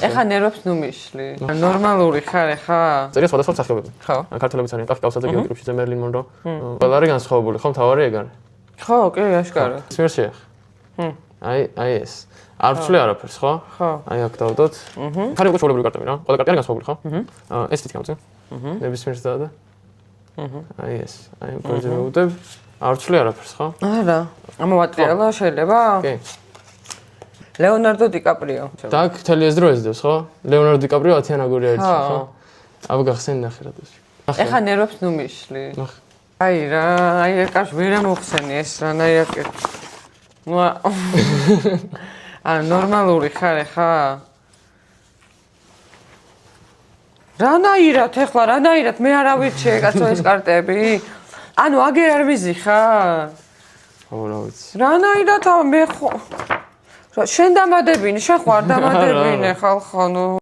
ეხა ნერვებს ნუ მიშლი. ნორმალური ხარ ეხა? წერია სხვადასხვა სახეობები. ხო. ქართველებიც არიან, ტაფი კავსაძე, გიორგი კრიფშიძე, მერლინ მონრო. ყველა არის განსხვავებული, ხო, მთავარი ეგ არის. ხო, კი, აშკარად. სმერ შეეხ. აი ეს. არ ვცვლი არაფერს, ხო? ხო. აი აქ დავდოთ. ხარი უკვე ჩვეულებრივი კარტები რა. ყველა კარტი არის განსხვავებული, ხო? ეს თითი გამწე. ნებისმიერ და. აი ეს. აი უკვე მოვუდებ. არ ვცვლი არაფერს, ხო? არა. ამოვატრიალა შეიძლება? კი. ლეონარდო დიკაპრიო. Так, მთელი ეს დრო ეძებს, ხო? ლეონარდო დიკაპრიო 10-იან აგური არის, ხო? აბა გახსენ ნახე რა დაში. ეხა ნერვებს ნუ მიშლი. ნახე. აი რა, აი აკაშ ვერ ამოხსენი ეს რანაირ აკეთ. ნუ ნორმალური ხარ ეხა? რანაირად ეხლა, რანაირად მე არ ავირჩიე კაცო ეს კარტები. ანუ აგერ არ მიზიხარ? ხო, რა ვიცი. რანაირად მე ხო შენ დამადებინე, შენ ხო არ დამადებინე ხალხო, ნუ